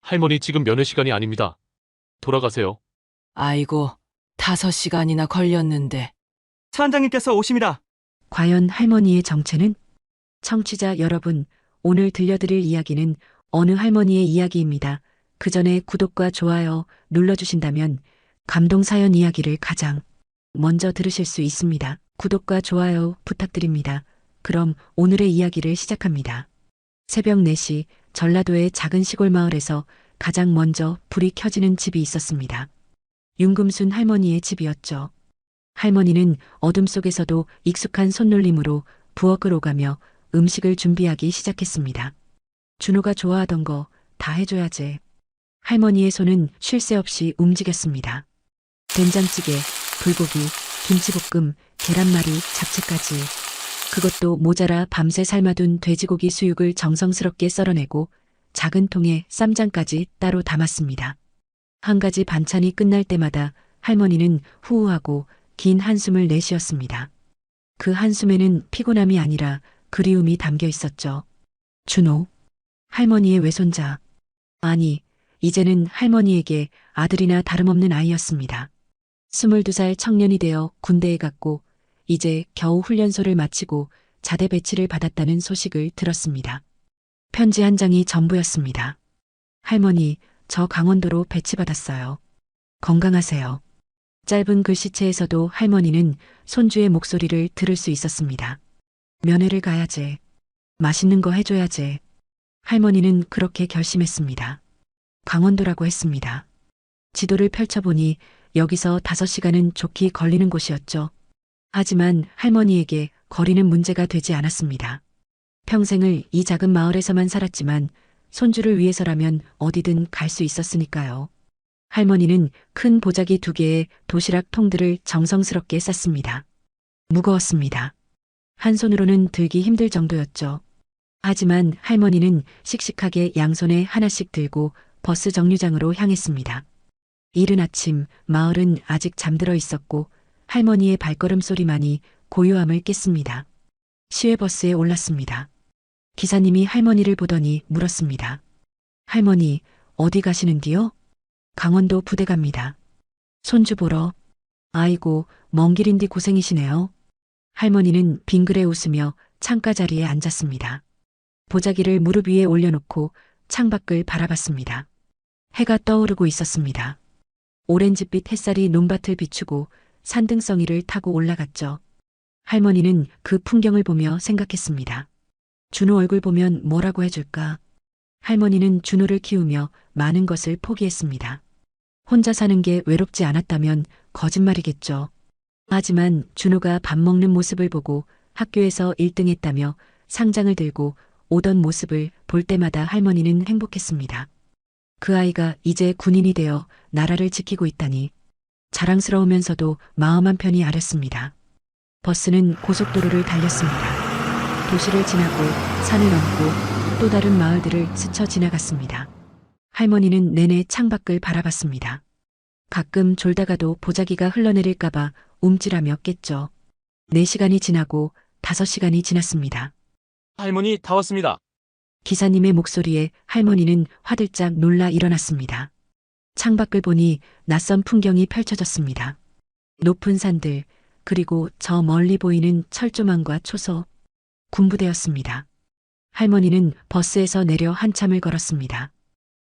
할머니 지금 면회 시간이 아닙니다. 돌아가세요. 아이고, 5시간이나 걸렸는데. 차원장님께서 오십니다. 과연 할머니의 정체는? 청취자 여러분, 오늘 들려드릴 이야기는 어느 할머니의 이야기입니다. 그 전에 구독과 좋아요 눌러주신다면 감동사연 이야기를 가장 먼저 들으실 수 있습니다. 구독과 좋아요 부탁드립니다. 그럼 오늘의 이야기를 시작합니다. 새벽 4시 전라도의 작은 시골 마을에서 가장 먼저 불이 켜지는 집이 있었습니다. 윤금순 할머니의 집이었죠. 할머니는 어둠 속에서도 익숙한 손놀림으로 부엌을 오가며 음식을 준비하기 시작했습니다. 준호가 좋아하던 거 다 해줘야지. 할머니의 손은 쉴 새 없이 움직였습니다. 된장찌개, 불고기, 김치볶음, 계란말이, 잡채까지. 그것도 모자라 밤새 삶아둔 돼지고기 수육을 정성스럽게 썰어내고 작은 통에 쌈장까지 따로 담았습니다. 한 가지 반찬이 끝날 때마다 할머니는 후우하고 긴 한숨을 내쉬었습니다. 그 한숨에는 피곤함이 아니라 그리움이 담겨 있었죠. 준호, 할머니의 외손자. 아니, 이제는 할머니에게 아들이나 다름없는 아이였습니다. 22살 청년이 되어 군대에 갔고 이제 겨우 훈련소를 마치고 자대 배치를 받았다는 소식을 들었습니다. 편지 한 장이 전부였습니다. 할머니, 저 강원도로 배치받았어요. 건강하세요. 짧은 글씨체에서도 할머니는 손주의 목소리를 들을 수 있었습니다. 면회를 가야지. 맛있는 거 해줘야지. 할머니는 그렇게 결심했습니다. 강원도라고 했습니다. 지도를 펼쳐보니 여기서 5시간은 좋게 걸리는 곳이었죠. 하지만 할머니에게 거리는 문제가 되지 않았습니다. 평생을 이 작은 마을에서만 살았지만 손주를 위해서라면 어디든 갈 수 있었으니까요. 할머니는 큰 보자기 2개의 도시락 통들을 정성스럽게 쌌습니다. 무거웠습니다. 한 손으로는 들기 힘들 정도였죠. 하지만 할머니는 씩씩하게 양손에 하나씩 들고 버스 정류장으로 향했습니다. 이른 아침 마을은 아직 잠들어 있었고 할머니의 발걸음 소리만이 고요함을 깼습니다. 시외버스에 올랐습니다. 기사님이 할머니를 보더니 물었습니다. 할머니, 어디 가시는디요? 강원도 부대 갑니다. 손주 보러. 아이고, 먼 길인디 고생이시네요. 할머니는 빙그레 웃으며 창가 자리에 앉았습니다. 보자기를 무릎 위에 올려놓고 창밖을 바라봤습니다. 해가 떠오르고 있었습니다. 오렌지빛 햇살이 논밭을 비추고 산등성이를 타고 올라갔죠. 할머니는 그 풍경을 보며 생각했습니다. 준호 얼굴 보면 뭐라고 해줄까? 할머니는 준호를 키우며 많은 것을 포기했습니다. 혼자 사는 게 외롭지 않았다면 거짓말이겠죠. 하지만 준호가 밥 먹는 모습을 보고 학교에서 1등했다며 상장을 들고 오던 모습을 볼 때마다 할머니는 행복했습니다. 그 아이가 이제 군인이 되어 나라를 지키고 있다니 자랑스러우면서도 마음 한편이 아렸습니다. 버스는 고속도로를 달렸습니다. 도시를 지나고 산을 넘고 또 다른 마을들을 스쳐 지나갔습니다. 할머니는 내내 창밖을 바라봤습니다. 가끔 졸다가도 보자기가 흘러내릴까봐 움찔하며 깼죠. 4시간이 지나고 5시간이 지났습니다. 할머니 다 왔습니다. 기사님의 목소리에 할머니는 화들짝 놀라 일어났습니다. 창밖을 보니 낯선 풍경이 펼쳐졌습니다. 높은 산들, 그리고 저 멀리 보이는 철조망과 초소, 군부대였습니다. 할머니는 버스에서 내려 한참을 걸었습니다.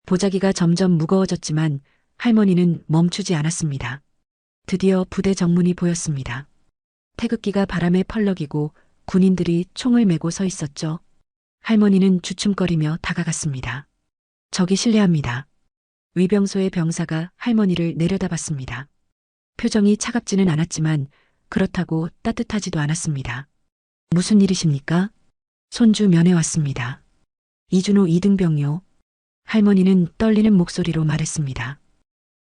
보자기가 점점 무거워졌지만 할머니는 멈추지 않았습니다. 드디어 부대 정문이 보였습니다. 태극기가 바람에 펄럭이고 군인들이 총을 메고 서 있었죠. 할머니는 주춤거리며 다가갔습니다. 저기 실례합니다. 위병소의 병사가 할머니를 내려다봤습니다. 표정이 차갑지는 않았지만 그렇다고 따뜻하지도 않았습니다. 무슨 일이십니까? 손주 면회 왔습니다. 이준호 2등병요. 할머니는 떨리는 목소리로 말했습니다.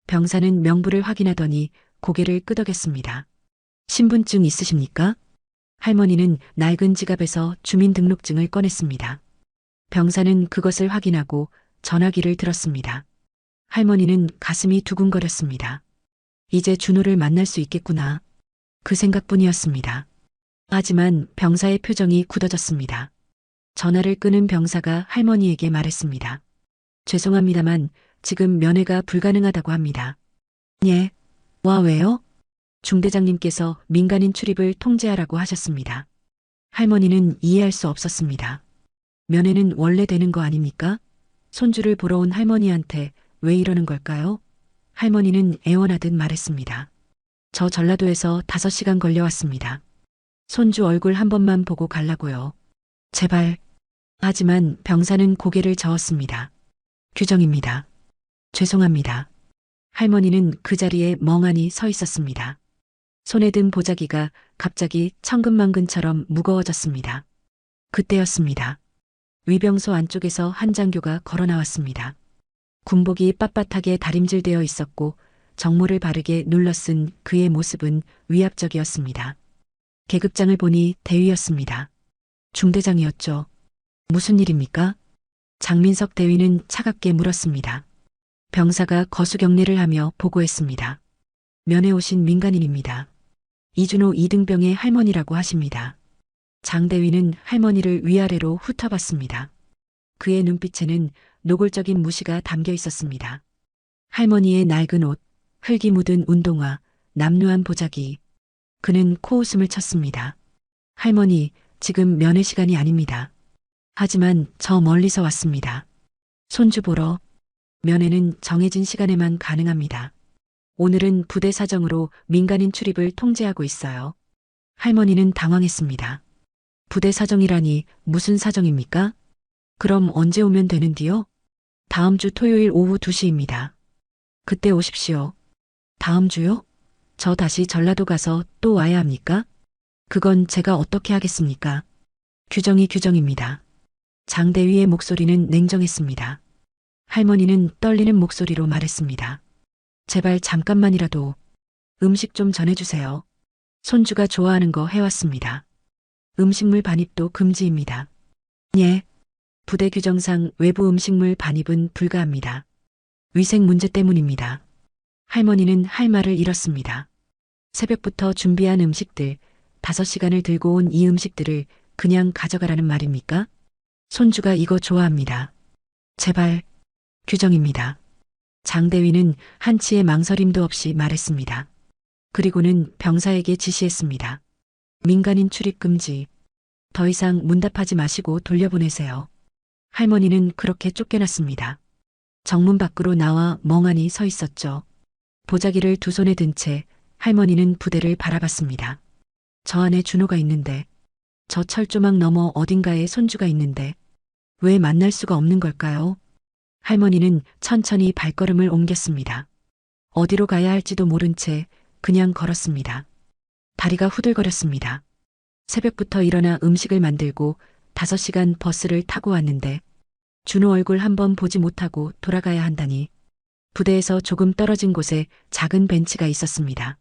병사는 명부를 확인하더니 고개를 끄덕였습니다. 신분증 있으십니까? 할머니는 낡은 지갑에서 주민등록증을 꺼냈습니다. 병사는 그것을 확인하고 전화기를 들었습니다. 할머니는 가슴이 두근거렸습니다. 이제 준호를 만날 수 있겠구나. 그 생각뿐이었습니다. 하지만 병사의 표정이 굳어졌습니다. 전화를 끄는 병사가 할머니에게 말했습니다. 죄송합니다만 지금 면회가 불가능하다고 합니다. 예. 와, 왜요? 중대장님께서 민간인 출입을 통제하라고 하셨습니다. 할머니는 이해할 수 없었습니다. 면회는 원래 되는 거 아닙니까? 손주를 보러 온 할머니한테 왜 이러는 걸까요? 할머니는 애원하듯 말했습니다. 저 전라도에서 5시간 걸려왔습니다. 손주 얼굴 한 번만 보고 갈라고요. 제발. 하지만 병사는 고개를 저었습니다. 규정입니다. 죄송합니다. 할머니는 그 자리에 멍하니 서 있었습니다. 손에 든 보자기가 갑자기 천근만근처럼 무거워졌습니다. 그때였습니다. 위병소 안쪽에서 한 장교가 걸어 나왔습니다. 군복이 빳빳하게 다림질되어 있었고 정모를 바르게 눌러쓴 그의 모습은 위압적이었습니다. 계급장을 보니 대위였습니다. 중대장이었죠. 무슨 일입니까? 장민석 대위는 차갑게 물었습니다. 병사가 거수경례를 하며 보고했습니다. 면회 오신 민간인입니다. 이준호 이등병의 할머니라고 하십니다. 장 대위는 할머니를 위아래로 훑어봤습니다. 그의 눈빛에는 노골적인 무시가 담겨 있었습니다. 할머니의 낡은 옷, 흙이 묻은 운동화, 남루한 보자기. 그는 코웃음을 쳤습니다. 할머니, 지금 면회 시간이 아닙니다. 하지만 저 멀리서 왔습니다. 손주 보러. 면회는 정해진 시간에만 가능합니다. 오늘은 부대 사정으로 민간인 출입을 통제하고 있어요. 할머니는 당황했습니다. 부대 사정이라니 무슨 사정입니까? 그럼 언제 오면 되는디요? 다음 주 토요일 오후 2시입니다. 그때 오십시오. 다음 주요? 저 다시 전라도 가서 또 와야 합니까? 그건 제가 어떻게 하겠습니까? 규정이 규정입니다. 장대위의 목소리는 냉정했습니다. 할머니는 떨리는 목소리로 말했습니다. 제발 잠깐만이라도 음식 좀 전해주세요. 손주가 좋아하는 거 해왔습니다. 음식물 반입도 금지입니다. 예. 부대 규정상 외부 음식물 반입은 불가합니다. 위생 문제 때문입니다. 할머니는 할 말을 잃었습니다. 새벽부터 준비한 음식들, 5시간을 들고 온 이 음식들을 그냥 가져가라는 말입니까? 손주가 이거 좋아합니다. 제발. 규정입니다. 장대위는 한치의 망설임도 없이 말했습니다. 그리고는 병사에게 지시했습니다. 민간인 출입 금지. 더 이상 문답하지 마시고 돌려보내세요. 할머니는 그렇게 쫓겨났습니다. 정문 밖으로 나와 멍하니 서 있었죠. 보자기를 두 손에 든 채 할머니는 부대를 바라봤습니다. 저 안에 준호가 있는데, 저 철조망 너머 어딘가에 손주가 있는데, 왜 만날 수가 없는 걸까요? 할머니는 천천히 발걸음을 옮겼습니다. 어디로 가야 할지도 모른 채 그냥 걸었습니다. 다리가 후들거렸습니다. 새벽부터 일어나 음식을 만들고 5시간 버스를 타고 왔는데 준호 얼굴 한번 보지 못하고 돌아가야 한다니. 부대에서 조금 떨어진 곳에 작은 벤치가 있었습니다.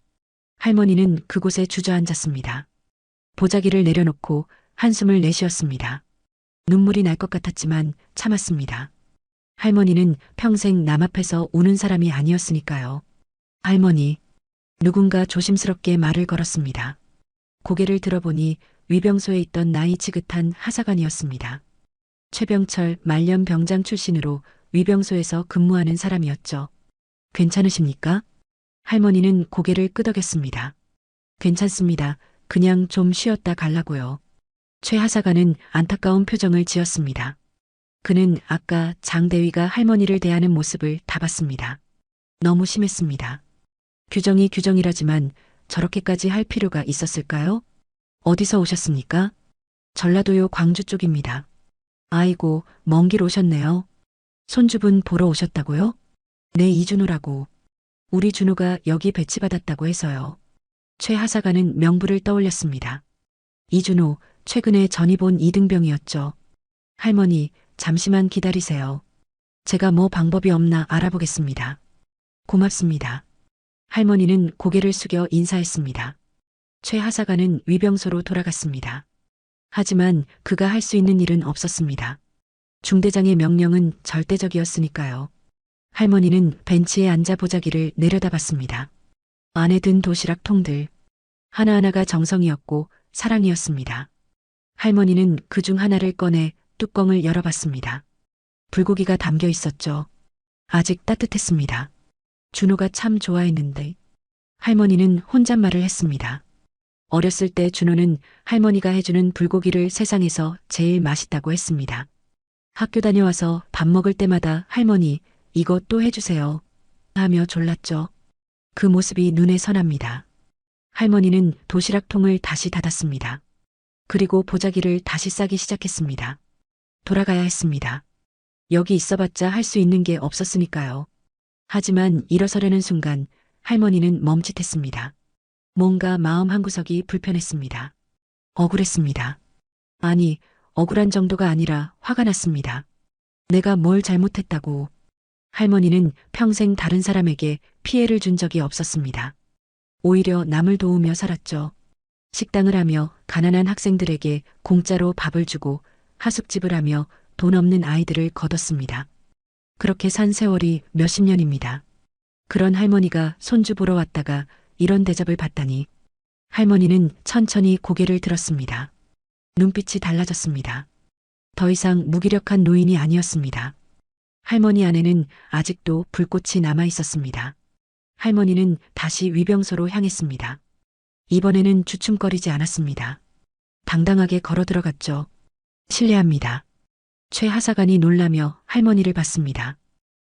할머니는 그곳에 주저앉았습니다. 보자기를 내려놓고 한숨을 내쉬었습니다. 눈물이 날 것 같았지만 참았습니다. 할머니는 평생 남 앞에서 우는 사람이 아니었으니까요. 할머니. 누군가 조심스럽게 말을 걸었습니다. 고개를 들어보니 위병소에 있던 나이 지긋한 하사관이었습니다. 최병철 말년 병장 출신으로 위병소에서 근무하는 사람이었죠. 괜찮으십니까? 할머니는 고개를 끄덕였습니다. 괜찮습니다. 그냥 좀 쉬었다 갈라고요. 최 하사관은 안타까운 표정을 지었습니다. 그는 아까 장대위가 할머니를 대하는 모습을 다 봤습니다. 너무 심했습니다. 규정이 규정이라지만 저렇게까지 할 필요가 있었을까요? 어디서 오셨습니까? 전라도요, 광주 쪽입니다. 아이고, 먼 길 오셨네요. 손주분 보러 오셨다고요? 네, 이준호라고. 우리 준호가 여기 배치받았다고 해서요. 최 하사관은 명부를 떠올렸습니다. 이준호, 최근에 전입 온 이등병이었죠. 할머니, 잠시만 기다리세요. 제가 뭐 방법이 없나 알아보겠습니다. 고맙습니다. 할머니는 고개를 숙여 인사했습니다. 최 하사관은 위병소로 돌아갔습니다. 하지만 그가 할 수 있는 일은 없었습니다. 중대장의 명령은 절대적이었으니까요. 할머니는 벤치에 앉아 보자기를 내려다봤습니다. 안에 든 도시락 통들. 하나하나가 정성이었고 사랑이었습니다. 할머니는 그중 하나를 꺼내 뚜껑을 열어봤습니다. 불고기가 담겨 있었죠. 아직 따뜻했습니다. 준호가 참 좋아했는데. 할머니는 혼잣말을 했습니다. 어렸을 때 준호는 할머니가 해주는 불고기를 세상에서 제일 맛있다고 했습니다. 학교 다녀와서 밥 먹을 때마다 할머니, 이거 또 해주세요. 하며 졸랐죠. 그 모습이 눈에 선합니다. 할머니는 도시락통을 다시 닫았습니다. 그리고 보자기를 다시 싸기 시작했습니다. 돌아가야 했습니다. 여기 있어봤자 할 수 있는 게 없었으니까요. 하지만 일어서려는 순간 할머니는 멈칫했습니다. 뭔가 마음 한구석이 불편했습니다. 억울했습니다. 아니, 억울한 정도가 아니라 화가 났습니다. 내가 뭘 잘못했다고. 할머니는 평생 다른 사람에게 피해를 준 적이 없었습니다. 오히려 남을 도우며 살았죠. 식당을 하며 가난한 학생들에게 공짜로 밥을 주고 하숙집을 하며 돈 없는 아이들을 거뒀습니다. 그렇게 산 세월이 몇십 년입니다. 그런 할머니가 손주 보러 왔다가 이런 대접을 받다니. 할머니는 천천히 고개를 들었습니다. 눈빛이 달라졌습니다. 더 이상 무기력한 노인이 아니었습니다. 할머니 안에는 아직도 불꽃이 남아 있었습니다. 할머니는 다시 위병소로 향했습니다. 이번에는 주춤거리지 않았습니다. 당당하게 걸어 들어갔죠. 실례합니다. 최 하사관이 놀라며 할머니를 봤습니다.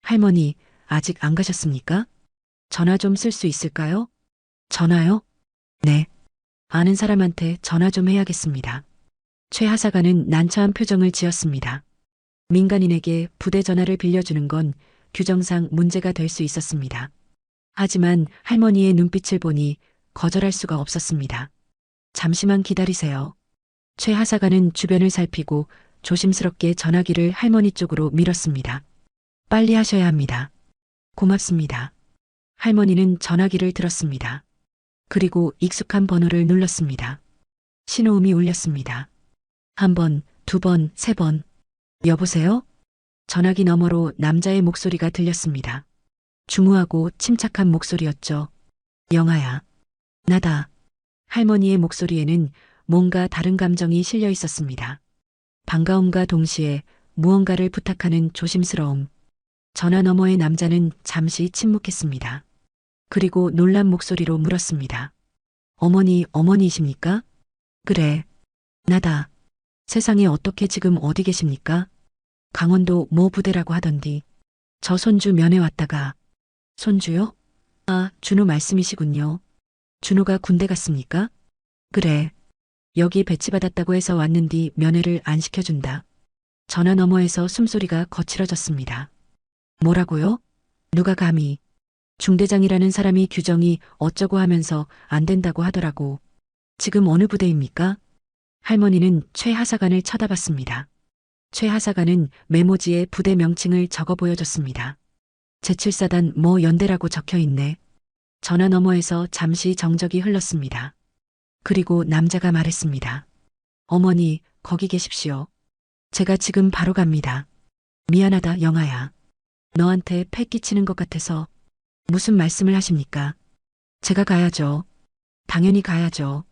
할머니, 아직 안 가셨습니까? 전화 좀 쓸 수 있을까요? 전화요? 네. 아는 사람한테 전화 좀 해야겠습니다. 최 하사관은 난처한 표정을 지었습니다. 민간인에게 부대 전화를 빌려주는 건 규정상 문제가 될 수 있었습니다. 하지만 할머니의 눈빛을 보니 거절할 수가 없었습니다. 잠시만 기다리세요. 최 하사관은 주변을 살피고 조심스럽게 전화기를 할머니 쪽으로 밀었습니다. 빨리 하셔야 합니다. 고맙습니다. 할머니는 전화기를 들었습니다. 그리고 익숙한 번호를 눌렀습니다. 신호음이 울렸습니다. 한 번, 두 번, 세 번. 여보세요? 전화기 너머로 남자의 목소리가 들렸습니다. 중후하고 침착한 목소리였죠. 영아야. 나다. 할머니의 목소리에는 뭔가 다른 감정이 실려 있었습니다. 반가움과 동시에 무언가를 부탁하는 조심스러움. 전화 너머의 남자는 잠시 침묵했습니다. 그리고 놀란 목소리로 물었습니다. 어머니이십니까? 그래. 나다. 세상에 어떻게 지금 어디 계십니까? 강원도 모 부대라고 하던디. 저 손주 면회 왔다가. 손주요? 아, 준호 말씀이시군요. 준호가 군대 갔습니까? 그래. 여기 배치받았다고 해서 왔는디 면회를 안 시켜준다. 전화 너머에서 숨소리가 거칠어졌습니다. 뭐라고요? 누가 감히. 중대장이라는 사람이 규정이 어쩌고 하면서 안 된다고 하더라고. 지금 어느 부대입니까? 할머니는 최 하사관을 쳐다봤습니다. 최 하사관은 메모지에 부대 명칭을 적어 보여줬습니다. 제7사단 뭐 연대라고 적혀 있네. 전화 너머에서 잠시 정적이 흘렀습니다. 그리고 남자가 말했습니다. 어머니, 거기 계십시오. 제가 지금 바로 갑니다. 미안하다, 영아야. 너한테 패 끼치는 것 같아서. 무슨 말씀을 하십니까? 제가 가야죠. 당연히 가야죠.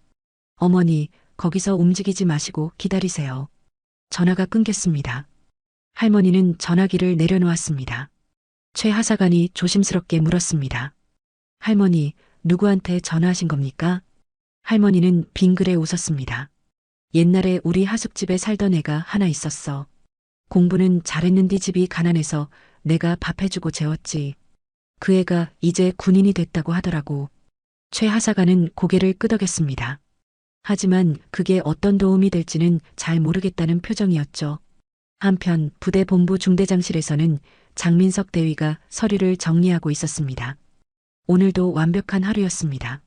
어머니, 거기서 움직이지 마시고 기다리세요. 전화가 끊겼습니다. 할머니는 전화기를 내려놓았습니다. 최 하사관이 조심스럽게 물었습니다. 할머니, 누구한테 전화하신 겁니까? 할머니는 빙그레 웃었습니다. 옛날에 우리 하숙집에 살던 애가 하나 있었어. 공부는 잘했는데 집이 가난해서 내가 밥 해주고 재웠지. 그 애가 이제 군인이 됐다고 하더라고. 최 하사관은 고개를 끄덕였습니다. 하지만 그게 어떤 도움이 될지는 잘 모르겠다는 표정이었죠. 한편 부대 본부 중대장실에서는 장민석 대위가 서류를 정리하고 있었습니다. 오늘도 완벽한 하루였습니다.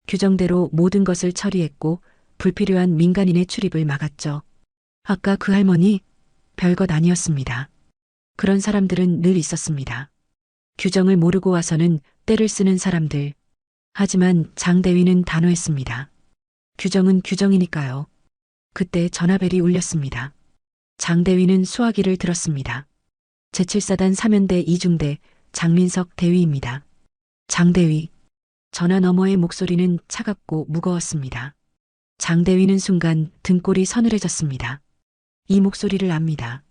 규정대로 모든 것을 처리했고 불필요한 민간인의 출입을 막았죠. 아까 그 할머니? 별것 아니었습니다. 그런 사람들은 늘 있었습니다. 규정을 모르고 와서는 때를 쓰는 사람들. 하지만 장 대위는 단호했습니다. 규정은 규정이니까요. 그때 전화벨이 울렸습니다. 장 대위는 수화기를 들었습니다. 제7사단 3연대 2중대 장민석 대위입니다. 장 대위. 전화 너머의 목소리는 차갑고 무거웠습니다. 장 대위는 순간 등골이 서늘해졌습니다. 이 목소리를 압니다.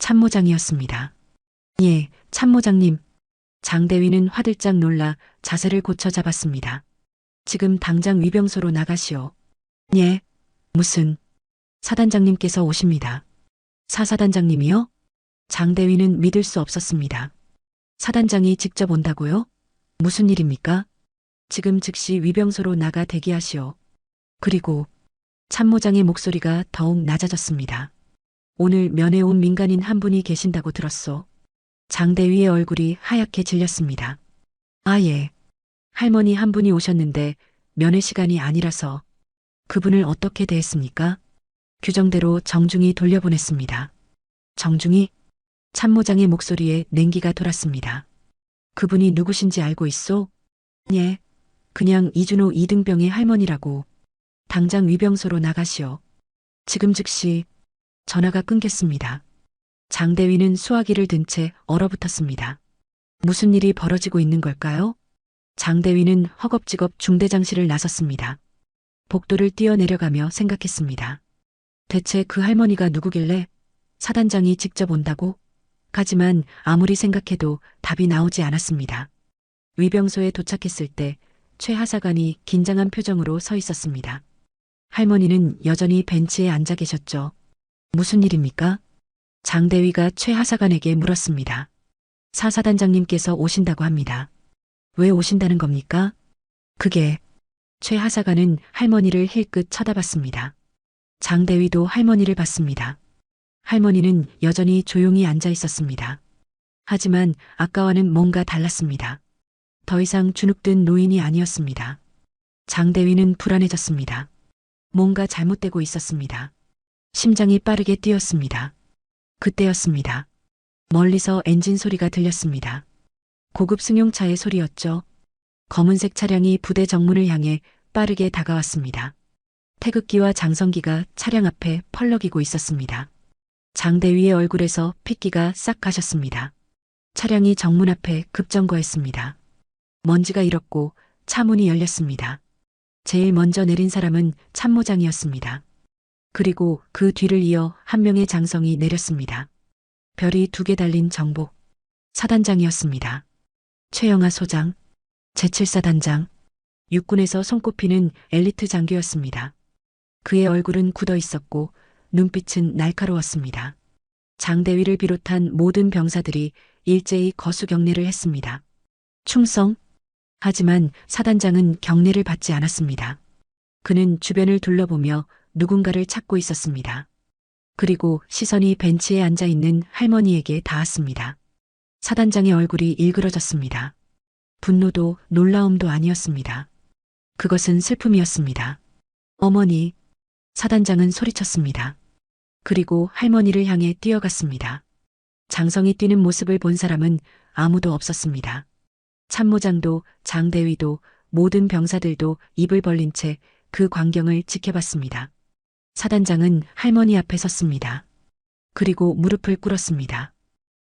참모장이었습니다. 예, 참모장님. 장대위는 화들짝 놀라 자세를 고쳐 잡았습니다. 지금 당장 위병소로 나가시오. 예, 무슨, 사단장님께서 오십니다. 사사단장님이요? 장대위는 믿을 수 없었습니다. 사단장이 직접 온다고요? 무슨 일입니까? 지금 즉시 위병소로 나가 대기하시오. 그리고 참모장의 목소리가 더욱 낮아졌습니다. 오늘 면회 온 민간인 한 분이 계신다고 들었소. 장대위의 얼굴이 하얗게 질렸습니다. 아, 예. 할머니 한 분이 오셨는데 면회 시간이 아니라서. 그분을 어떻게 대했습니까? 규정대로 정중히 돌려보냈습니다. 정중히? 참모장의 목소리에 냉기가 돌았습니다. 그분이 누구신지 알고 있소? 예. 그냥 이준호 이등병의 할머니라고. 당장 위병소로 나가시오. 지금 즉시. 전화가 끊겼습니다. 장대위는 수화기를 든 채 얼어붙었습니다. 무슨 일이 벌어지고 있는 걸까요? 장대위는 허겁지겁 중대장실을 나섰습니다. 복도를 뛰어내려가며 생각했습니다. 대체 그 할머니가 누구길래 사단장이 직접 온다고? 하지만 아무리 생각해도 답이 나오지 않았습니다. 위병소에 도착했을 때 최 하사관이 긴장한 표정으로 서 있었습니다. 할머니는 여전히 벤치에 앉아 계셨죠. 무슨 일입니까? 장대위가 최 하사관에게 물었습니다. 사사단장님께서 오신다고 합니다. 왜 오신다는 겁니까? 그게, 최 하사관은 할머니를 힐끗 쳐다봤습니다. 장대위도 할머니를 봤습니다. 할머니는 여전히 조용히 앉아 있었습니다. 하지만 아까와는 뭔가 달랐습니다. 더 이상 주눅든 노인이 아니었습니다. 장대위는 불안해졌습니다. 뭔가 잘못되고 있었습니다. 심장이 빠르게 뛰었습니다. 그때였습니다. 멀리서 엔진 소리가 들렸습니다. 고급 승용차의 소리였죠. 검은색 차량이 부대 정문을 향해 빠르게 다가왔습니다. 태극기와 장성기가 차량 앞에 펄럭이고 있었습니다. 장대위의 얼굴에서 핏기가 싹 가셨습니다. 차량이 정문 앞에 급정거했습니다. 먼지가 일었고 차 문이 열렸습니다. 제일 먼저 내린 사람은 참모장이었습니다. 그리고 그 뒤를 이어 한 명의 장성이 내렸습니다. 별이 2개 달린 정복. 사단장이었습니다. 최영하 소장, 제7사단장, 육군에서 손꼽히는 엘리트 장교였습니다. 그의 얼굴은 굳어 있었고 눈빛은 날카로웠습니다. 장대위를 비롯한 모든 병사들이 일제히 거수 경례를 했습니다. 충성? 하지만 사단장은 경례를 받지 않았습니다. 그는 주변을 둘러보며 누군가를 찾고 있었습니다. 그리고 시선이 벤치에 앉아 있는 할머니에게 닿았습니다. 사단장의 얼굴이 일그러졌습니다. 분노도 놀라움도 아니었습니다. 그것은 슬픔이었습니다. 어머니, 사단장은 소리쳤습니다. 그리고 할머니를 향해 뛰어갔습니다. 장성이 뛰는 모습을 본 사람은 아무도 없었습니다. 참모장도 장대위도 모든 병사들도 입을 벌린 채 그 광경을 지켜봤습니다. 사단장은 할머니 앞에 섰습니다. 그리고 무릎을 꿇었습니다.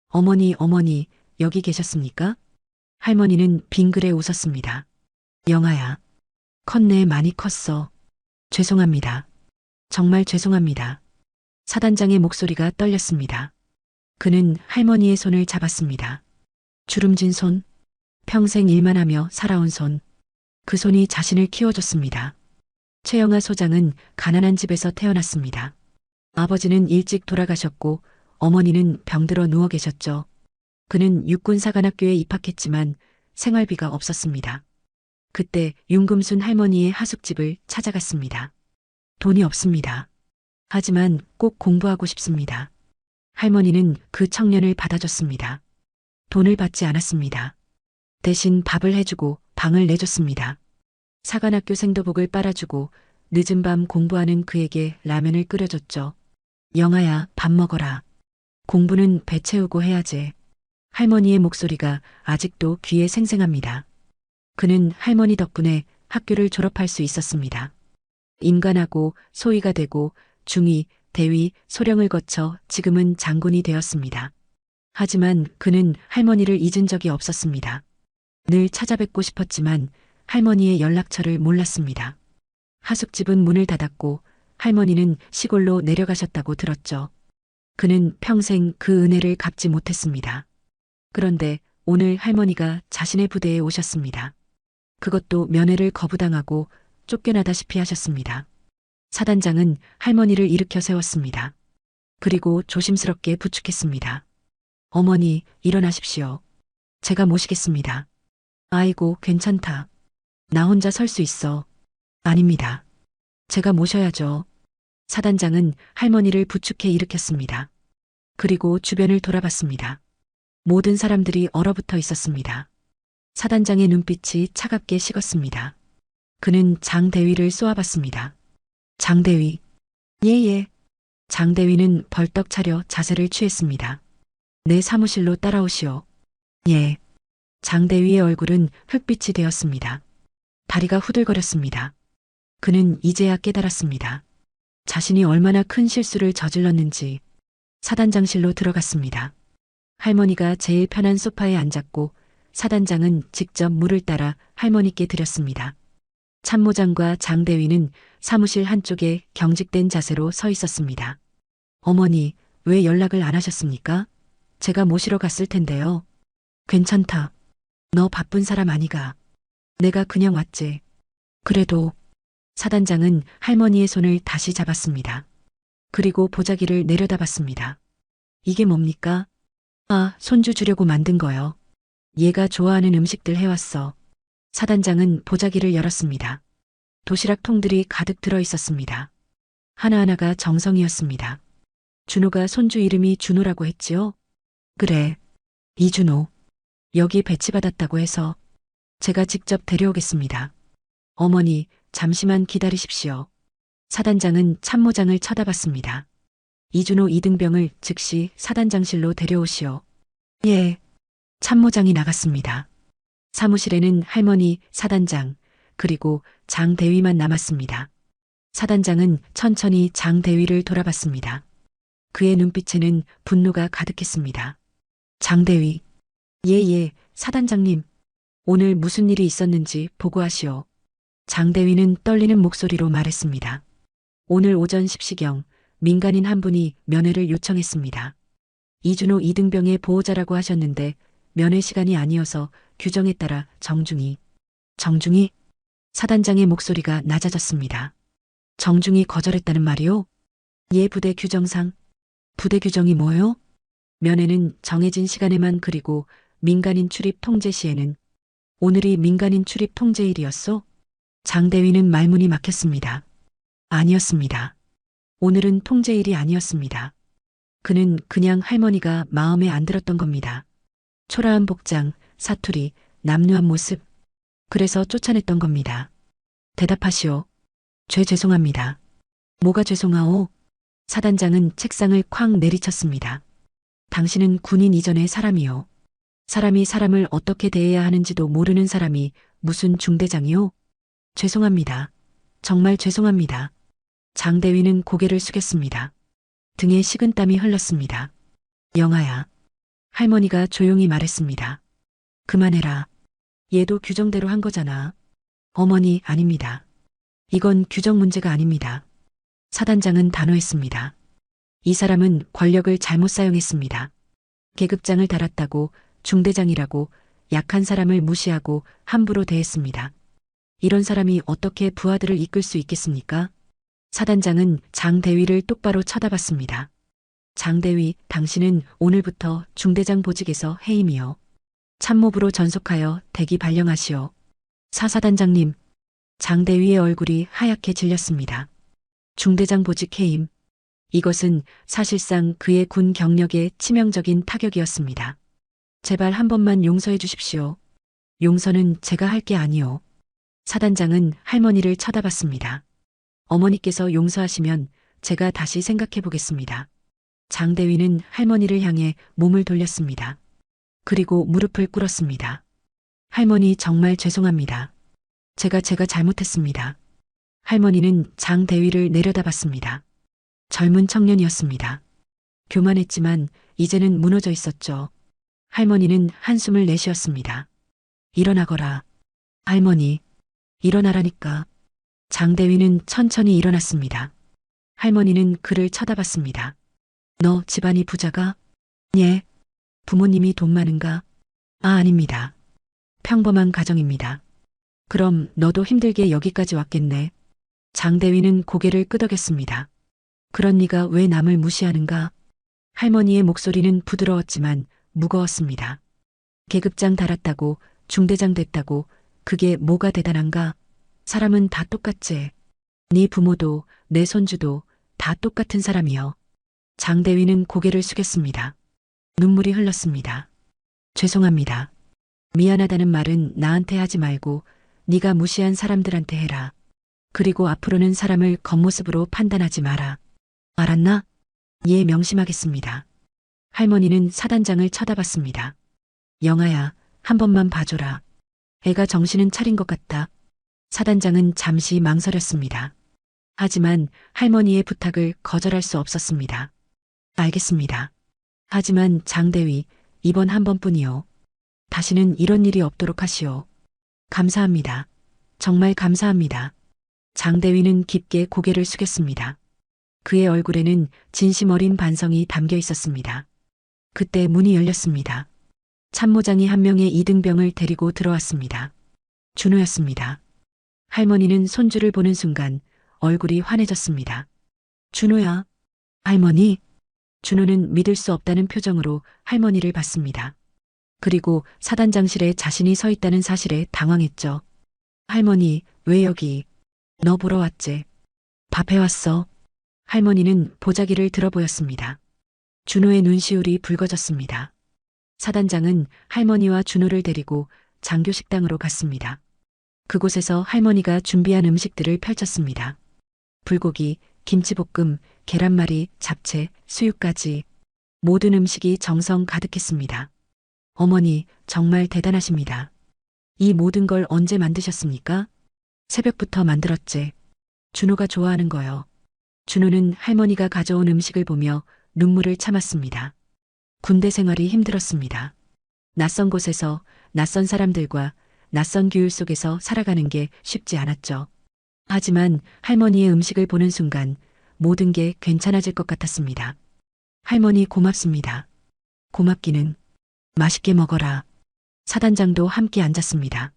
어머니, 어머니, 여기 계셨습니까? 할머니는 빙그레 웃었습니다. 영아야, 컸네, 많이 컸어. 죄송합니다. 정말 죄송합니다. 사단장의 목소리가 떨렸습니다. 그는 할머니의 손을 잡았습니다. 주름진 손, 평생 일만 하며 살아온 손. 그 손이 자신을 키워줬습니다. 최영하 소장은 가난한 집에서 태어났습니다. 아버지는 일찍 돌아가셨고 어머니는 병들어 누워 계셨죠. 그는 육군사관학교에 입학했지만 생활비가 없었습니다. 그때 윤금순 할머니의 하숙집을 찾아갔습니다. 돈이 없습니다. 하지만 꼭 공부하고 싶습니다. 할머니는 그 청년을 받아줬습니다. 돈을 받지 않았습니다. 대신 밥을 해주고 방을 내줬습니다. 사관학교 생도복을 빨아주고 늦은 밤 공부하는 그에게 라면을 끓여줬죠. 영아야, 밥 먹어라. 공부는 배 채우고 해야지. 할머니의 목소리가 아직도 귀에 생생합니다. 그는 할머니 덕분에 학교를 졸업할 수 있었습니다. 인관하고 소위가 되고 중위, 대위, 소령을 거쳐 지금은 장군이 되었습니다. 하지만 그는 할머니를 잊은 적이 없었습니다. 늘 찾아뵙고 싶었지만 할머니의 연락처를 몰랐습니다. 하숙집은 문을 닫았고 할머니는 시골로 내려가셨다고 들었죠. 그는 평생 그 은혜를 갚지 못했습니다. 그런데 오늘 할머니가 자신의 부대에 오셨습니다. 그것도 면회를 거부당하고 쫓겨나다시피 하셨습니다. 사단장은 할머니를 일으켜 세웠습니다. 그리고 조심스럽게 부축했습니다. 어머니, 일어나십시오. 제가 모시겠습니다. 아이고, 괜찮다. 나 혼자 설 수 있어. 아닙니다. 제가 모셔야죠. 사단장은 할머니를 부축해 일으켰습니다. 그리고 주변을 돌아봤습니다. 모든 사람들이 얼어붙어 있었습니다. 사단장의 눈빛이 차갑게 식었습니다. 그는 장대위를 쏘아봤습니다. 장대위. 예. 장대위는 벌떡 차려 자세를 취했습니다. 내 사무실로 따라오시오. 예. 장대위의 얼굴은 흑빛이 되었습니다. 다리가 후들거렸습니다. 그는 이제야 깨달았습니다. 자신이 얼마나 큰 실수를 저질렀는지. 사단장실로 들어갔습니다. 할머니가 제일 편한 소파에 앉았고 사단장은 직접 물을 따라 할머니께 드렸습니다. 참모장과 장대위는 사무실 한쪽에 경직된 자세로 서 있었습니다. 어머니, 왜 연락을 안 하셨습니까? 제가 모시러 갔을 텐데요. 괜찮다. 너 바쁜 사람 아니가. 내가 그냥 왔지. 그래도 사단장은 할머니의 손을 다시 잡았습니다. 그리고 보자기를 내려다봤습니다. 이게 뭡니까? 아, 손주 주려고 만든 거요. 얘가 좋아하는 음식들 해왔어. 사단장은 보자기를 열었습니다. 도시락 통들이 가득 들어 있었습니다. 하나하나가 정성이었습니다. 준호가 손주 이름이 준호라고 했지요? 그래. 이준호. 여기 배치받았다고 해서 제가 직접 데려오겠습니다. 어머니, 잠시만 기다리십시오. 사단장은 참모장을 쳐다봤습니다. 이준호 이등병을 즉시 사단장실로 데려오시오. 예. 참모장이 나갔습니다. 사무실에는 할머니, 사단장, 그리고 장대위만 남았습니다. 사단장은 천천히 장대위를 돌아봤습니다. 그의 눈빛에는 분노가 가득했습니다. 장대위. 예, 사단장님. 오늘 무슨 일이 있었는지 보고하시오. 장대위는 떨리는 목소리로 말했습니다. 오늘 오전 10시경 민간인 한 분이 면회를 요청했습니다. 이준호 이등병의 보호자라고 하셨는데 면회 시간이 아니어서 규정에 따라 정중히. 정중히? 사단장의 목소리가 낮아졌습니다. 정중히 거절했다는 말이요? 예, 부대 규정상. 부대 규정이 뭐요? 면회는 정해진 시간에만, 그리고 민간인 출입 통제 시에는. 오늘이 민간인 출입 통제일이었소? 장대위는 말문이 막혔습니다. 아니었습니다. 오늘은 통제일이 아니었습니다. 그는 그냥 할머니가 마음에 안 들었던 겁니다. 초라한 복장, 사투리, 남루한 모습. 그래서 쫓아냈던 겁니다. 대답하시오. 죄송합니다. 뭐가 죄송하오? 사단장은 책상을 쾅 내리쳤습니다. 당신은 군인 이전의 사람이요. 사람이 사람을 어떻게 대해야 하는지도 모르는 사람이 무슨 중대장이요? 죄송합니다. 정말 죄송합니다. 장대위는 고개를 숙였습니다. 등에 식은땀이 흘렀습니다. 영아야. 할머니가 조용히 말했습니다. 그만해라. 얘도 규정대로 한 거잖아. 어머니, 아닙니다. 이건 규정 문제가 아닙니다. 사단장은 단호했습니다. 이 사람은 권력을 잘못 사용했습니다. 계급장을 달았다고, 중대장이라고, 약한 사람을 무시하고 함부로 대했습니다. 이런 사람이 어떻게 부하들을 이끌 수 있겠습니까? 사단장은 장대위를 똑바로 쳐다봤습니다. 장대위, 당신은 오늘부터 중대장 보직에서 해임이요. 참모부로 전속하여 대기 발령하시오. 사사단장님. 장대위의 얼굴이 하얗게 질렸습니다. 중대장 보직 해임. 이것은 사실상 그의 군 경력에 치명적인 타격이었습니다. 제발 한 번만 용서해 주십시오. 용서는 제가 할 게 아니오. 사단장은 할머니를 쳐다봤습니다. 어머니께서 용서하시면 제가 다시 생각해 보겠습니다. 장대위는 할머니를 향해 몸을 돌렸습니다. 그리고 무릎을 꿇었습니다. 할머니, 정말 죄송합니다. 제가 잘못했습니다. 할머니는 장대위를 내려다봤습니다. 젊은 청년이었습니다. 교만했지만 이제는 무너져 있었죠. 할머니는 한숨을 내쉬었습니다. 일어나거라. 할머니, 일어나라니까. 장대위는 천천히 일어났습니다. 할머니는 그를 쳐다봤습니다. 너 집안이 부자가? 예. 부모님이 돈 많은가? 아, 아닙니다. 평범한 가정입니다. 그럼 너도 힘들게 여기까지 왔겠네. 장대위는 고개를 끄덕였습니다. 그런 네가 왜 남을 무시하는가? 할머니의 목소리는 부드러웠지만 무거웠습니다. 계급장 달았다고, 중대장 됐다고, 그게 뭐가 대단한가? 사람은 다 똑같지. 네 부모도 내 손주도 다 똑같은 사람이여. 장대위는 고개를 숙였습니다. 눈물이 흘렀습니다. 죄송합니다. 미안하다는 말은 나한테 하지 말고 네가 무시한 사람들한테 해라. 그리고 앞으로는 사람을 겉모습으로 판단하지 마라. 알았나? 예, 명심하겠습니다. 할머니는 사단장을 쳐다봤습니다. 영아야, 한 번만 봐줘라. 애가 정신은 차린 것 같다. 사단장은 잠시 망설였습니다. 하지만 할머니의 부탁을 거절할 수 없었습니다. 알겠습니다. 하지만 장대위, 이번 한 번뿐이요. 다시는 이런 일이 없도록 하시오. 감사합니다. 정말 감사합니다. 장대위는 깊게 고개를 숙였습니다. 그의 얼굴에는 진심 어린 반성이 담겨 있었습니다. 그때 문이 열렸습니다. 참모장이 한 명의 이등병을 데리고 들어왔습니다. 준호였습니다. 할머니는 손주를 보는 순간 얼굴이 환해졌습니다. 준호야. 할머니? 준호는 믿을 수 없다는 표정으로 할머니를 봤습니다. 그리고 사단장실에 자신이 서 있다는 사실에 당황했죠. 할머니, 왜 여기? 너 보러 왔지? 밥 해왔어. 할머니는 보자기를 들어 보였습니다. 준호의 눈시울이 붉어졌습니다. 사단장은 할머니와 준호를 데리고 장교식당으로 갔습니다. 그곳에서 할머니가 준비한 음식들을 펼쳤습니다. 불고기, 김치볶음, 계란말이, 잡채, 수육까지 모든 음식이 정성 가득했습니다. 어머니, 정말 대단하십니다. 이 모든 걸 언제 만드셨습니까? 새벽부터 만들었지. 준호가 좋아하는 거요. 준호는 할머니가 가져온 음식을 보며 눈물을 참았습니다. 군대 생활이 힘들었습니다. 낯선 곳에서 낯선 사람들과 낯선 규율 속에서 살아가는 게 쉽지 않았죠. 하지만 할머니의 음식을 보는 순간 모든 게 괜찮아질 것 같았습니다. 할머니 고맙습니다. 고맙기는. 맛있게 먹어라. 사단장도 함께 앉았습니다.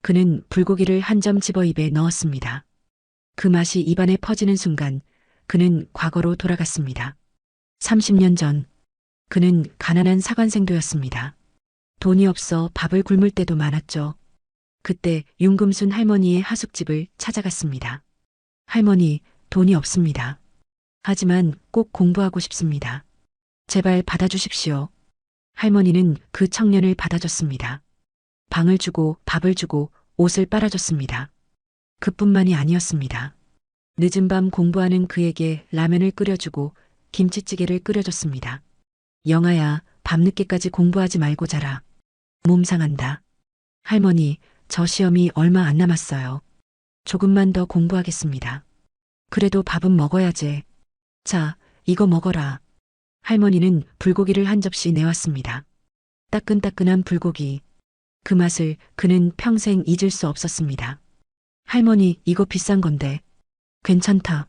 그는 불고기를 한 점 집어 입에 넣었습니다. 그 맛이 입안에 퍼지는 순간 그는 과거로 돌아갔습니다. 30년 전 그는 가난한 사관생도였습니다. 돈이 없어 밥을 굶을 때도 많았죠. 그때 윤금순 할머니의 하숙집을 찾아갔습니다. 할머니, 돈이 없습니다. 하지만 꼭 공부하고 싶습니다. 제발 받아주십시오. 할머니는 그 청년을 받아줬습니다. 방을 주고 밥을 주고 옷을 빨아줬습니다. 그뿐만이 아니었습니다. 늦은 밤 공부하는 그에게 라면을 끓여주고 김치찌개를 끓여줬습니다. 영아야, 밤늦게까지 공부하지 말고 자라. 몸 상한다. 할머니, 저 시험이 얼마 안 남았어요. 조금만 더 공부하겠습니다. 그래도 밥은 먹어야지. 자, 이거 먹어라. 할머니는 불고기를 한 접시 내왔습니다. 따끈따끈한 불고기. 그 맛을 그는 평생 잊을 수 없었습니다. 할머니, 이거 비싼 건데. 괜찮다.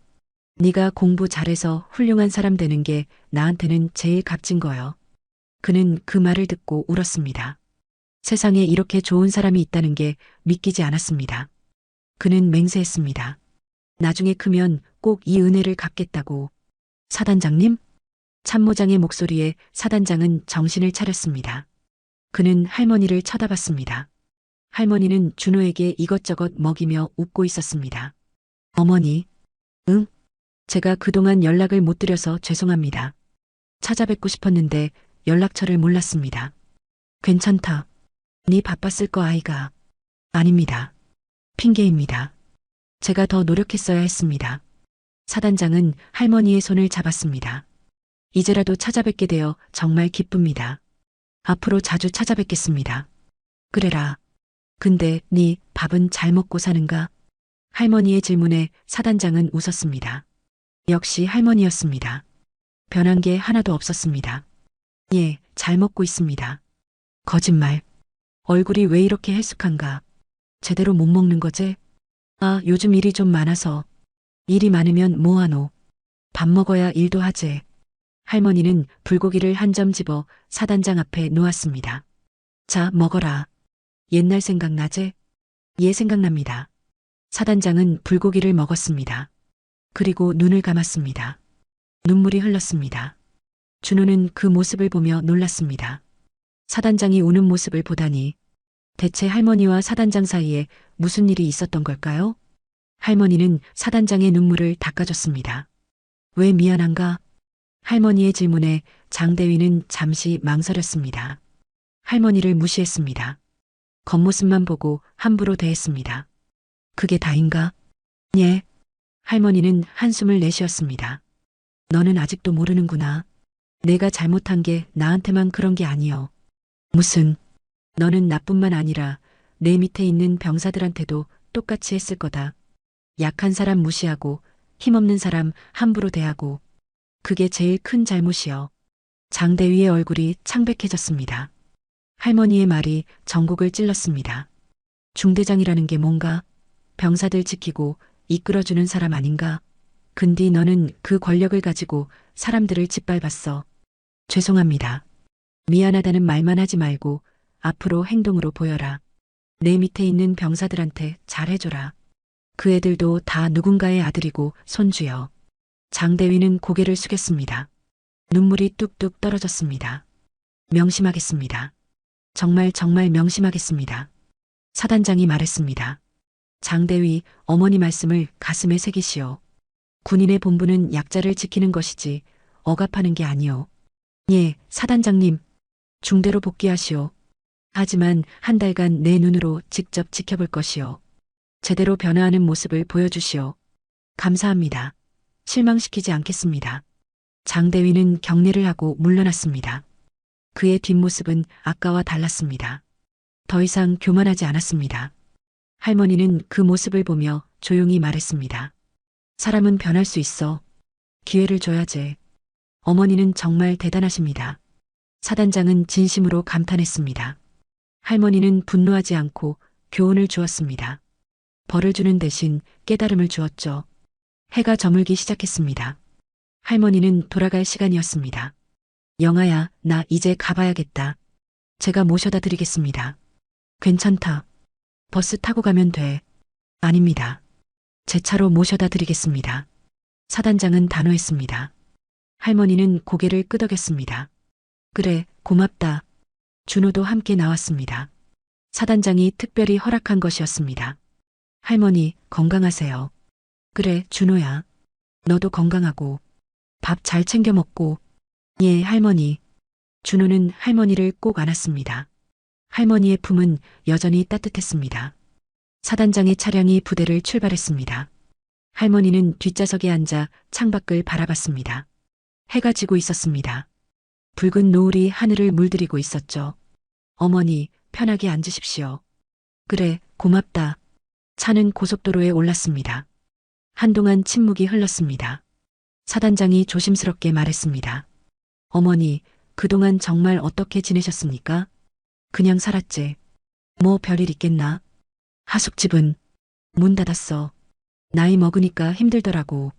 네가 공부 잘해서 훌륭한 사람 되는 게 나한테는 제일 값진 거요. 그는 그 말을 듣고 울었습니다. 세상에 이렇게 좋은 사람이 있다는 게 믿기지 않았습니다. 그는 맹세했습니다. 나중에 크면 꼭 이 은혜를 갚겠다고. 사단장님? 참모장의 목소리에 사단장은 정신을 차렸습니다. 그는 할머니를 쳐다봤습니다. 할머니는 준호에게 이것저것 먹이며 웃고 있었습니다. 어머니, 응? 제가 그동안 연락을 못 드려서 죄송합니다. 찾아뵙고 싶었는데 연락처를 몰랐습니다. 괜찮다. 네 바빴을 거 아이가. 아닙니다. 핑계입니다. 제가 더 노력했어야 했습니다. 사단장은 할머니의 손을 잡았습니다. 이제라도 찾아뵙게 되어 정말 기쁩니다. 앞으로 자주 찾아뵙겠습니다. 그래라. 근데 네 밥은 잘 먹고 사는가? 할머니의 질문에 사단장은 웃었습니다. 역시 할머니였습니다. 변한 게 하나도 없었습니다. 예, 잘 먹고 있습니다. 거짓말. 얼굴이 왜 이렇게 헬쑥한가? 제대로 못 먹는 거지? 아, 요즘 일이 좀 많아서. 일이 많으면 뭐하노? 밥 먹어야 일도 하지. 할머니는 불고기를 한 점 집어 사단장 앞에 놓았습니다. 자, 먹어라. 옛날 생각나제? 예, 생각납니다. 사단장은 불고기를 먹었습니다. 그리고 눈을 감았습니다. 눈물이 흘렀습니다. 준호는 그 모습을 보며 놀랐습니다. 사단장이 우는 모습을 보다니 대체 할머니와 사단장 사이에 무슨 일이 있었던 걸까요? 할머니는 사단장의 눈물을 닦아줬습니다. 왜 미안한가? 할머니의 질문에 장대위는 잠시 망설였습니다. 할머니를 무시했습니다. 겉모습만 보고 함부로 대했습니다. 그게 다인가? 예. 할머니는 한숨을 내쉬었습니다. 너는 아직도 모르는구나. 내가 잘못한 게 나한테만 그런 게 아니여. 무슨, 너는 나뿐만 아니라 내 밑에 있는 병사들한테도 똑같이 했을 거다. 약한 사람 무시하고 힘없는 사람 함부로 대하고 그게 제일 큰 잘못이여. 장대위의 얼굴이 창백해졌습니다. 할머니의 말이 전곡을 찔렀습니다. 중대장이라는 게 뭔가? 병사들 지키고 이끌어주는 사람 아닌가? 근데 너는 그 권력을 가지고 사람들을 짓밟았어. 죄송합니다. 미안하다는 말만 하지 말고 앞으로 행동으로 보여라. 내 밑에 있는 병사들한테 잘해줘라. 그 애들도 다 누군가의 아들이고 손주여. 장대위는 고개를 숙였습니다. 눈물이 뚝뚝 떨어졌습니다. 명심하겠습니다. 정말 명심하겠습니다. 사단장이 말했습니다. 장대위, 어머니 말씀을 가슴에 새기시오. 군인의 본분은 약자를 지키는 것이지 억압하는 게 아니오. 예, 사단장님. 중대로 복귀하시오. 하지만 한 달간 내 눈으로 직접 지켜볼 것이오. 제대로 변화하는 모습을 보여주시오. 감사합니다. 실망시키지 않겠습니다. 장대위는 경례를 하고 물러났습니다. 그의 뒷모습은 아까와 달랐습니다. 더 이상 교만하지 않았습니다. 할머니는 그 모습을 보며 조용히 말했습니다. 사람은 변할 수 있어. 기회를 줘야지. 어머니는 정말 대단하십니다. 사단장은 진심으로 감탄했습니다. 할머니는 분노하지 않고 교훈을 주었습니다. 벌을 주는 대신 깨달음을 주었죠. 해가 저물기 시작했습니다. 할머니는 돌아갈 시간이었습니다. 영아야, 나 이제 가봐야겠다. 제가 모셔다 드리겠습니다. 괜찮다. 버스 타고 가면 돼. 아닙니다. 제 차로 모셔다 드리겠습니다. 사단장은 단호했습니다. 할머니는 고개를 끄덕였습니다. 그래, 고맙다. 준호도 함께 나왔습니다. 사단장이 특별히 허락한 것이었습니다. 할머니, 건강하세요. 그래, 준호야. 너도 건강하고 밥 잘 챙겨 먹고. 예, 할머니. 준호는 할머니를 꼭 안았습니다. 할머니의 품은 여전히 따뜻했습니다. 사단장의 차량이 부대를 출발했습니다. 할머니는 뒷좌석에 앉아 창밖을 바라봤습니다. 해가 지고 있었습니다. 붉은 노을이 하늘을 물들이고 있었죠. 어머니, 편하게 앉으십시오. 그래, 고맙다. 차는 고속도로에 올랐습니다. 한동안 침묵이 흘렀습니다. 사단장이 조심스럽게 말했습니다. 어머니, 그동안 정말 어떻게 지내셨습니까? 그냥 살았지. 뭐 별일 있겠나? 하숙집은 문 닫았어. 나이 먹으니까 힘들더라고.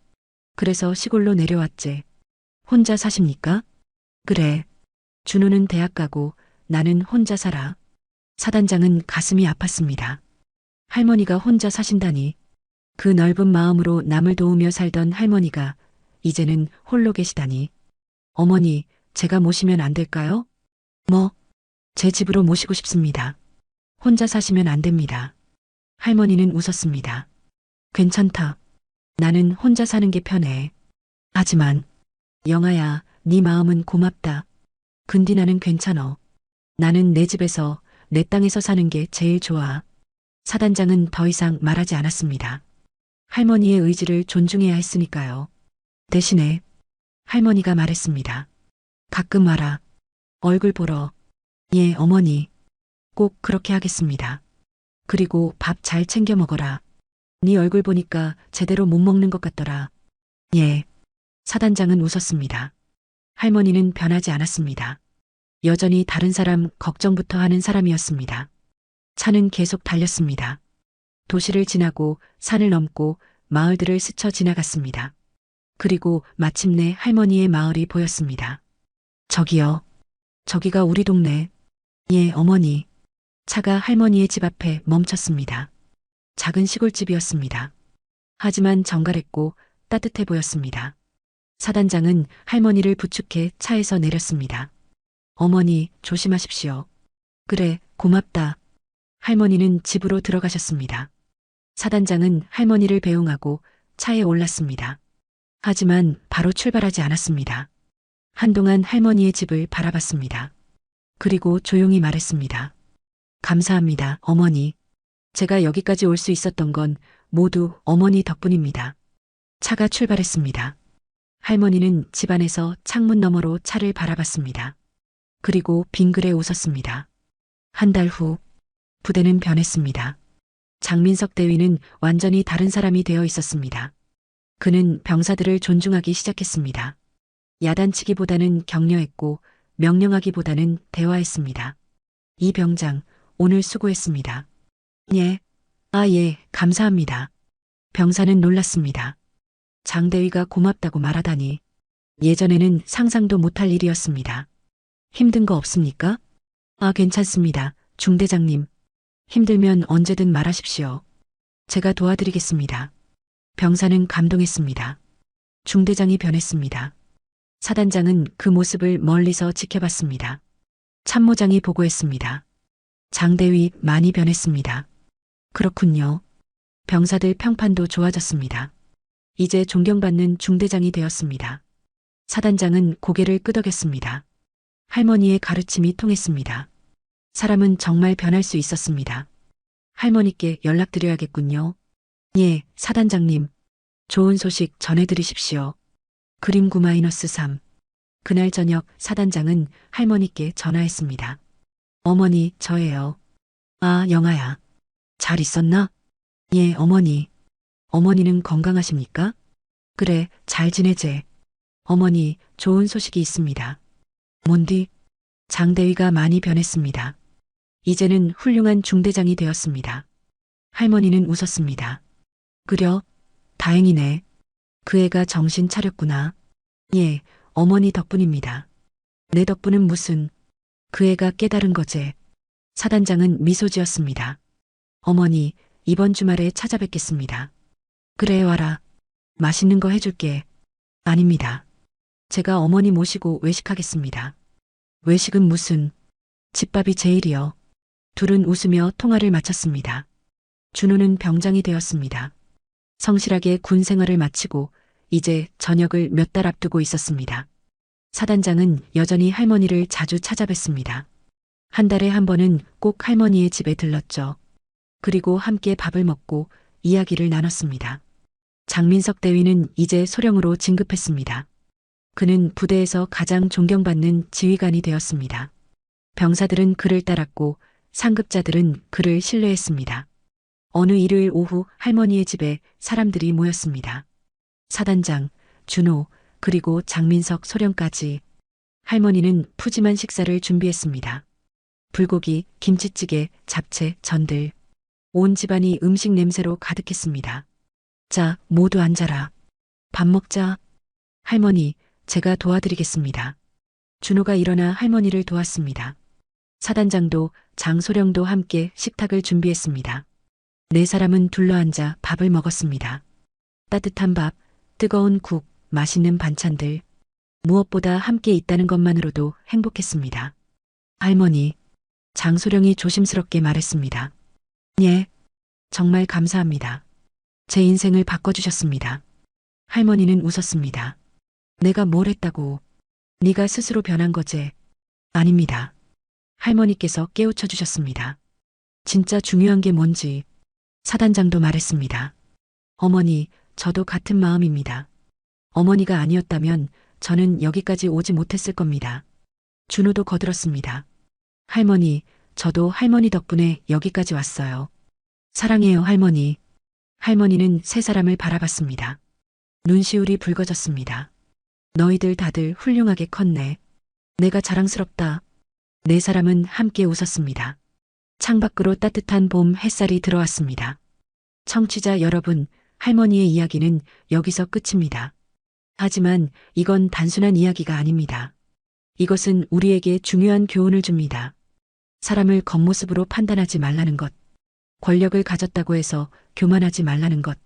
그래서 시골로 내려왔지. 혼자 사십니까? 그래. 준호는 대학 가고 나는 혼자 살아. 사단장은 가슴이 아팠습니다. 할머니가 혼자 사신다니. 그 넓은 마음으로 남을 도우며 살던 할머니가 이제는 홀로 계시다니. 어머니, 제가 모시면 안 될까요? 뭐? 제 집으로 모시고 싶습니다. 혼자 사시면 안 됩니다. 할머니는 웃었습니다. 괜찮다. 나는 혼자 사는 게 편해. 하지만 영아야, 네 마음은 고맙다. 근데 나는 괜찮어. 나는 내 집에서 내 땅에서 사는 게 제일 좋아. 사단장은 더 이상 말하지 않았습니다. 할머니의 의지를 존중해야 했으니까요. 대신에 할머니가 말했습니다. 가끔 와라. 얼굴 보러. 예, 어머니. 꼭 그렇게 하겠습니다. 그리고 밥 잘 챙겨 먹어라. 네 얼굴 보니까 제대로 못 먹는 것 같더라. 예. 사단장은 웃었습니다. 할머니는 변하지 않았습니다. 여전히 다른 사람 걱정부터 하는 사람이었습니다. 차는 계속 달렸습니다. 도시를 지나고 산을 넘고 마을들을 스쳐 지나갔습니다. 그리고 마침내 할머니의 마을이 보였습니다. 저기요. 저기가 우리 동네. 예, 어머니. 차가 할머니의 집 앞에 멈췄습니다. 작은 시골집이었습니다. 하지만 정갈했고 따뜻해 보였습니다. 사단장은 할머니를 부축해 차에서 내렸습니다. 어머니, 조심하십시오. 그래, 고맙다. 할머니는 집으로 들어가셨습니다. 사단장은 할머니를 배웅하고 차에 올랐습니다. 하지만 바로 출발하지 않았습니다. 한동안 할머니의 집을 바라봤습니다. 그리고 조용히 말했습니다. 감사합니다, 어머니. 제가 여기까지 올 수 있었던 건 모두 어머니 덕분입니다. 차가 출발했습니다. 할머니는 집안에서 창문 너머로 차를 바라봤습니다. 그리고 빙그레 웃었습니다. 한 달 후, 부대는 변했습니다. 장민석 대위는 완전히 다른 사람이 되어 있었습니다. 그는 병사들을 존중하기 시작했습니다. 야단치기보다는 격려했고 명령하기보다는 대화했습니다. 이 병장, 오늘 수고했습니다. 예. 예, 감사합니다. 병사는 놀랐습니다. 장대위가 고맙다고 말하다니. 예전에는 상상도 못할 일이었습니다. 힘든 거 없습니까? 괜찮습니다. 중대장님. 힘들면 언제든 말하십시오. 제가 도와드리겠습니다. 병사는 감동했습니다. 중대장이 변했습니다. 사단장은 그 모습을 멀리서 지켜봤습니다. 참모장이 보고했습니다. 장대위 많이 변했습니다. 그렇군요. 병사들 평판도 좋아졌습니다. 이제 존경받는 중대장이 되었습니다. 사단장은 고개를 끄덕였습니다. 할머니의 가르침이 통했습니다. 사람은 정말 변할 수 있었습니다. 할머니께 연락드려야겠군요. 예, 사단장님. 좋은 소식 전해드리십시오. 그림 9-3. 그날 저녁 사단장은 할머니께 전화했습니다. 어머니, 저예요. 영아야. 잘 있었나? 예, 어머니. 어머니는 건강하십니까? 그래, 잘 지내재. 어머니, 좋은 소식이 있습니다. 뭔디? 장대위가 많이 변했습니다. 이제는 훌륭한 중대장이 되었습니다. 할머니는 웃었습니다. 그려? 다행이네. 그 애가 정신 차렸구나. 예, 어머니 덕분입니다. 내 덕분은 무슨. 그 애가 깨달은 거제. 사단장은 미소 지었습니다. 어머니, 이번 주말에 찾아뵙겠습니다. 그래, 와라. 맛있는 거 해줄게. 아닙니다. 제가 어머니 모시고 외식하겠습니다. 외식은 무슨. 집밥이 제일이요. 둘은 웃으며 통화를 마쳤습니다. 준호는 병장이 되었습니다. 성실하게 군 생활을 마치고 이제 전역을 몇 달 앞두고 있었습니다. 사단장은 여전히 할머니를 자주 찾아뵀습니다. 한 달에 한 번은 꼭 할머니의 집에 들렀죠. 그리고 함께 밥을 먹고 이야기를 나눴습니다. 장민석 대위는 이제 소령으로 진급했습니다. 그는 부대에서 가장 존경받는 지휘관이 되었습니다. 병사들은 그를 따랐고 상급자들은 그를 신뢰했습니다. 어느 일요일 오후 할머니의 집에 사람들이 모였습니다. 사단장, 준호, 그리고 장민석 소령까지. 할머니는 푸짐한 식사를 준비했습니다. 불고기, 김치찌개, 잡채, 전들. 온 집안이 음식 냄새로 가득했습니다. 자, 모두 앉아라. 밥 먹자. 할머니, 제가 도와드리겠습니다. 준호가 일어나 할머니를 도왔습니다. 사단장도 장소령도 함께 식탁을 준비했습니다. 네 사람은 둘러앉아 밥을 먹었습니다. 따뜻한 밥, 뜨거운 국, 맛있는 반찬들. 무엇보다 함께 있다는 것만으로도 행복했습니다. 할머니, 장소령이 조심스럽게 말했습니다. 예, 정말 감사합니다. 제 인생을 바꿔주셨습니다. 할머니는 웃었습니다. 내가 뭘 했다고. 네가 스스로 변한 거제. 아닙니다. 할머니께서 깨우쳐 주셨습니다. 진짜 중요한 게 뭔지. 사단장도 말했습니다. 어머니, 저도 같은 마음입니다. 어머니가 아니었다면 저는 여기까지 오지 못했을 겁니다. 준호도 거들었습니다. 할머니, 저도 할머니 덕분에 여기까지 왔어요. 사랑해요, 할머니. 할머니는 세 사람을 바라봤습니다. 눈시울이 붉어졌습니다. 너희들 다들 훌륭하게 컸네. 내가 자랑스럽다. 네 사람은 함께 웃었습니다. 창밖으로 따뜻한 봄 햇살이 들어왔습니다. 청취자 여러분, 할머니의 이야기는 여기서 끝입니다. 하지만 이건 단순한 이야기가 아닙니다. 이것은 우리에게 중요한 교훈을 줍니다. 사람을 겉모습으로 판단하지 말라는 것. 권력을 가졌다고 해서 교만하지 말라는 것.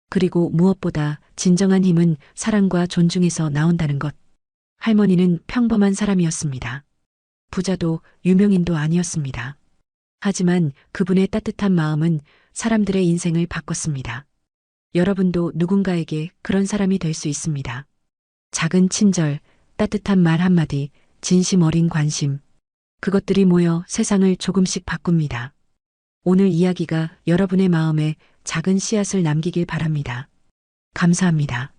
그리고 무엇보다 진정한 힘은 사랑과 존중에서 나온다는 것. 할머니는 평범한 사람이었습니다. 부자도 유명인도 아니었습니다. 하지만 그분의 따뜻한 마음은 사람들의 인생을 바꿨습니다. 여러분도 누군가에게 그런 사람이 될 수 있습니다. 작은 친절, 따뜻한 말 한마디, 진심 어린 관심. 그것들이 모여 세상을 조금씩 바꿉니다. 오늘 이야기가 여러분의 마음에 작은 씨앗을 남기길 바랍니다. 감사합니다.